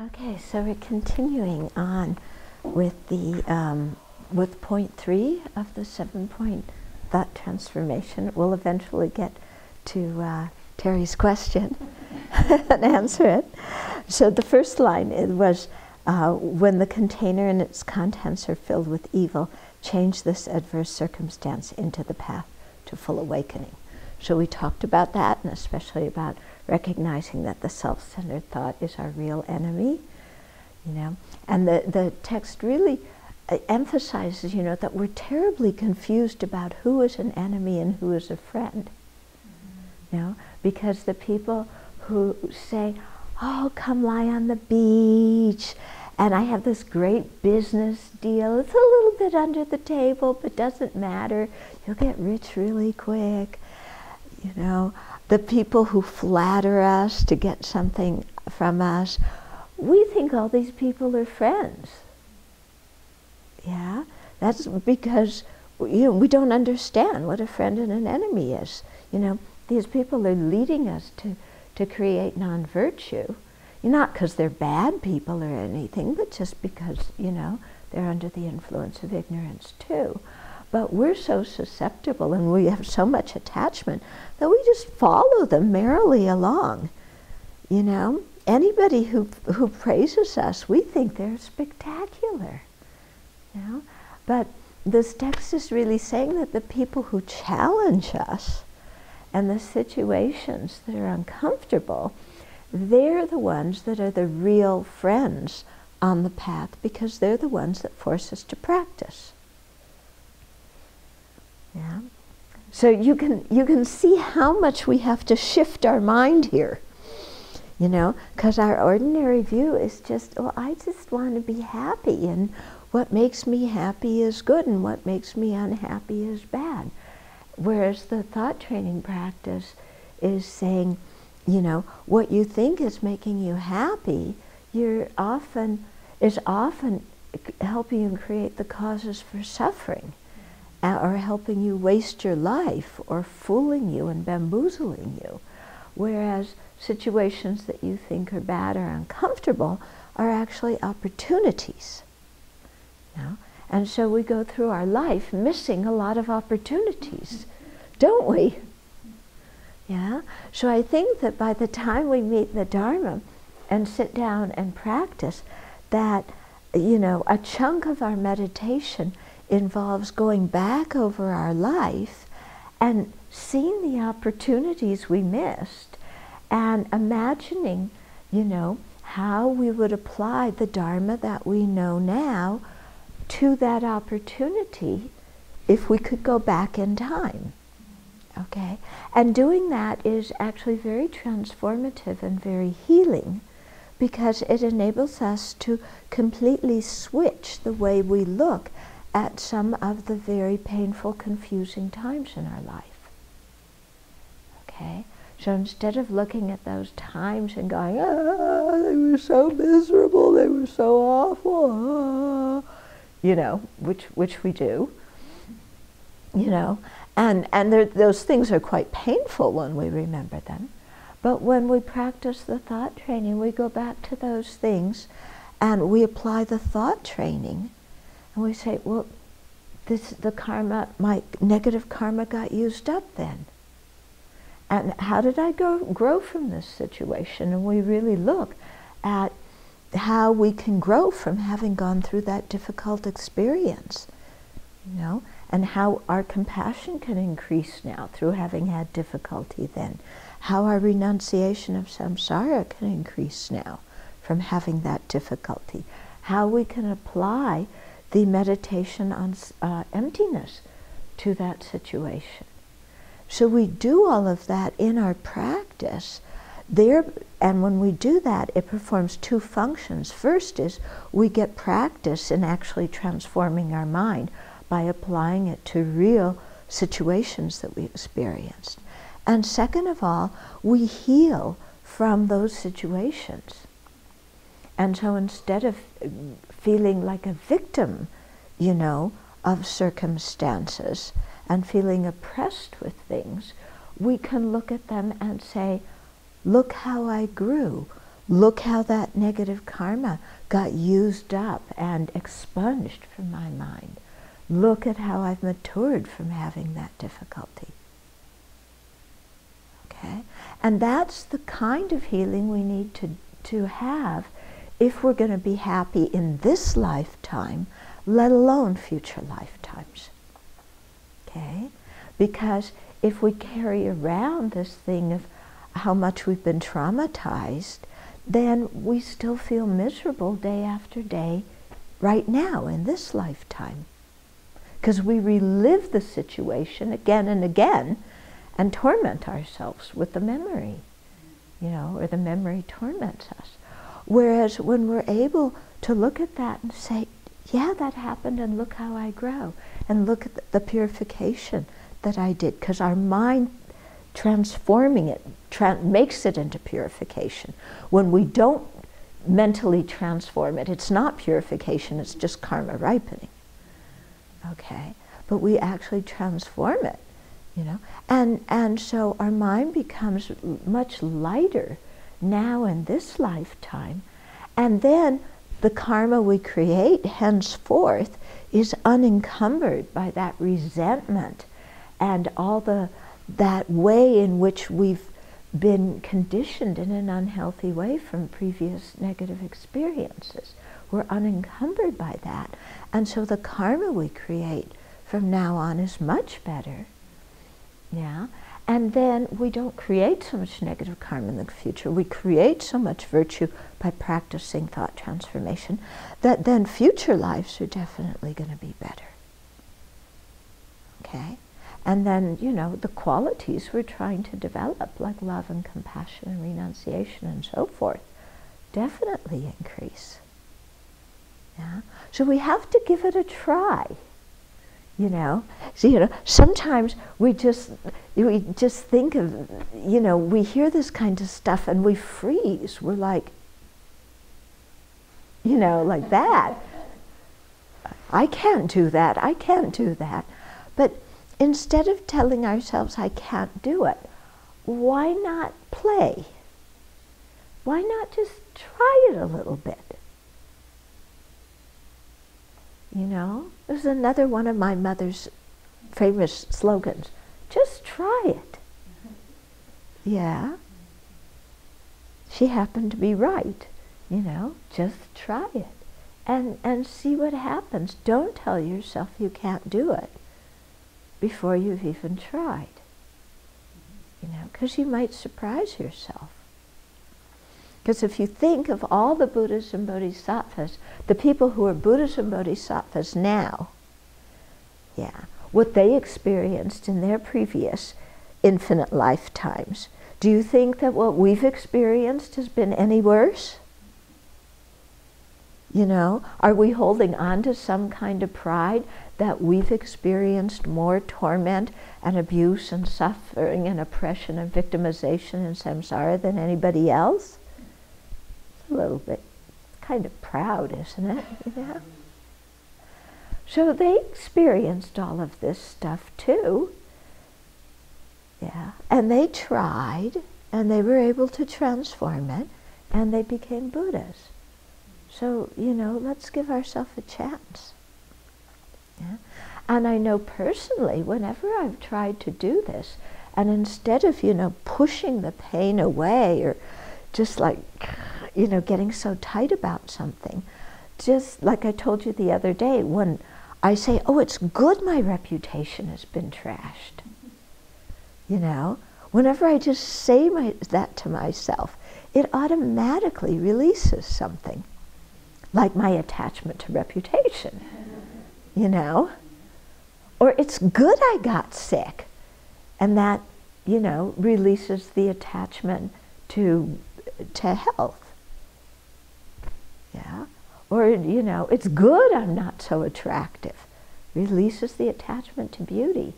Okay, so we're continuing on with with point 3 of the 7-point thought transformation. We'll eventually get to Terry's question and answer it. So the first line was, when the container and its contents are filled with evil, change this adverse circumstance into the path to full awakening. So we talked about that, and especially about recognizing that the self-centered thought is our real enemy, And the text really emphasizes, that we're terribly confused about who is an enemy and who is a friend. Because the people who say, oh, come lie on the beach, and I have this great business deal. It's a little bit under the table, but doesn't matter. You'll get rich really quick. The people who flatter us to get something from us, we think all these people are friends. Yeah, that's because we don't understand what a friend and an enemy is. These people are leading us to create non-virtue, not because they're bad people or anything, but just because, they're under the influence of ignorance too. But we're so susceptible and we have so much attachment that we just follow them merrily along. Anybody who praises us, we think they're spectacular. But this text is really saying that the people who challenge us and the situations that are uncomfortable, they're the ones that are the real friends on the path, because they're the ones that force us to practice. Yeah. So you can see how much we have to shift our mind here, because our ordinary view is just, I just want to be happy, and what makes me happy is good, and what makes me unhappy is bad. Whereas the thought training practice is saying, what you think is making you happy, is often helping you create the causes for suffering, or helping you waste your life, or fooling you and bamboozling you. Whereas situations that you think are bad or uncomfortable are actually opportunities. And so we go through our life missing a lot of opportunities, don't we? Yeah. So I think that by the time we meet the Dharma and sit down and practice, that a chunk of our meditation involves going back over our life and seeing the opportunities we missed and imagining, how we would apply the Dharma that we know now to that opportunity if we could go back in time. Okay? And doing that is actually very transformative and very healing, because it enables us to completely switch the way we look at some of the very painful, confusing times in our life. Okay? So instead of looking at those times and going, they were so miserable, they were so awful, which we do, and those things are quite painful when we remember them. But when we practice the thought training, we go back to those things and we apply the thought training. And we say, well, my negative karma got used up then. And how did I grow from this situation? And we really look at how we can grow from having gone through that difficult experience, and how our compassion can increase now through having had difficulty then. How our renunciation of samsara can increase now from having that difficulty. How we can apply the meditation on emptiness to that situation. So we do all of that in our practice there, and when we do that, it performs two functions. First is we get practice in actually transforming our mind by applying it to real situations that we experienced. And second of all, we heal from those situations. And so instead of feeling like a victim, of circumstances and feeling oppressed with things, we can look at them and say, look how I grew. look how that negative karma got used up and expunged from my mind. Look at how I've matured from having that difficulty. Okay? And that's the kind of healing we need to have if we're going to be happy in this lifetime, let alone future lifetimes. Okay? Because if we carry around this thing of how much we've been traumatized, then we still feel miserable day after day right now in this lifetime. Because we relive the situation again and again and torment ourselves with the memory, or the memory torments us. Whereas when we're able to look at that and say, yeah, that happened, and look how I grow, and look at the purification that I did, because our mind transforming it makes it into purification. When we don't mentally transform it, it's not purification, it's just karma ripening. Okay? But we actually transform it, And so our mind becomes much lighter now in this lifetime, and then the karma we create henceforth is unencumbered by that resentment and all that way in which we've been conditioned in an unhealthy way from previous negative experiences. We're unencumbered by that, and so the karma we create from now on is much better. Yeah, and then we don't create so much negative karma in the future. We create so much virtue by practicing thought transformation that then future lives are definitely going to be better. Okay? And then, the qualities we're trying to develop, like love and compassion and renunciation and so forth, definitely increase. Yeah? So we have to give it a try. So, sometimes we just think of, we hear this kind of stuff and we freeze. We're like, like that. I can't do that. I can't do that. But instead of telling ourselves, I can't do it, why not play? Why not just try it a little bit? It was another one of my mother's famous slogans. Just try it. Yeah. She happened to be right. Just try it. And see what happens. Don't tell yourself you can't do it before you've even tried. Because you might surprise yourself. Because if you think of all the Buddhas and Bodhisattvas, the people who are Buddhas and Bodhisattvas now, what they experienced in their previous infinite lifetimes, do you think that what we've experienced has been any worse? Are we holding on to some kind of pride that we've experienced more torment and abuse and suffering and oppression and victimization and samsara than anybody else? A little bit kind of proud, isn't it? So they experienced all of this stuff too. Yeah. And they tried, and they were able to transform it, and they became Buddhas. So, let's give ourselves a chance. Yeah? And I know personally, whenever I've tried to do this, and instead of, pushing the pain away or just like, getting so tight about something, just like I told you the other day, when I say, oh, it's good my reputation has been trashed. Whenever I just say that to myself, it automatically releases something, like my attachment to reputation, Or it's good I got sick, and that, releases the attachment to health. Yeah. Or, it's good I'm not so attractive. Releases the attachment to beauty.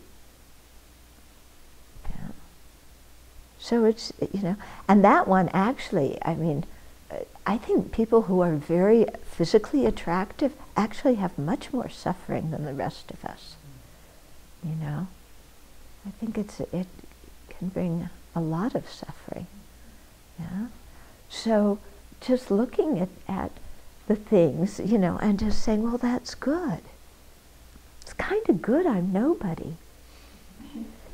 Yeah. So it's, and that one actually, I think people who are very physically attractive actually have much more suffering than the rest of us. I think it can bring a lot of suffering. Yeah. So just looking at the things, you know, and just saying, well, that's good. It's kind of good I'm nobody.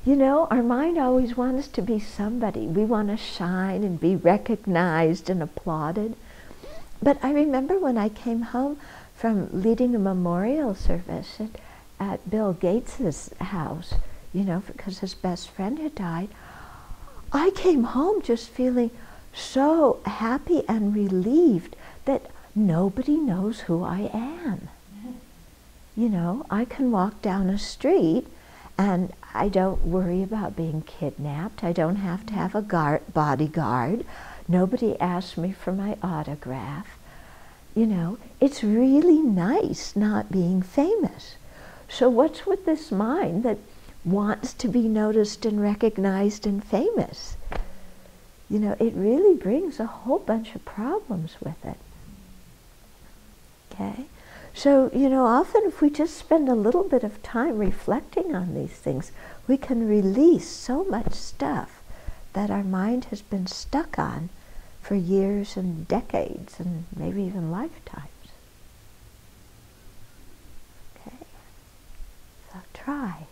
You know, our mind always wants us to be somebody. We want to shine and be recognized and applauded. But I remember when I came home from leading a memorial service at Bill Gates's house, you know, because his best friend had died, I came home just feeling so happy and relieved that nobody knows who I am. You know, I can walk down a street and I don't worry about being kidnapped. I don't have to have a bodyguard. Nobody asks me for my autograph. You know, it's really nice not being famous. So what's with this mind that wants to be noticed and recognized and famous? You know, it really brings a whole bunch of problems with it. Okay? So, you know, often if we just spend a little bit of time reflecting on these things, we can release so much stuff that our mind has been stuck on for years and decades and maybe even lifetimes. Okay? So try.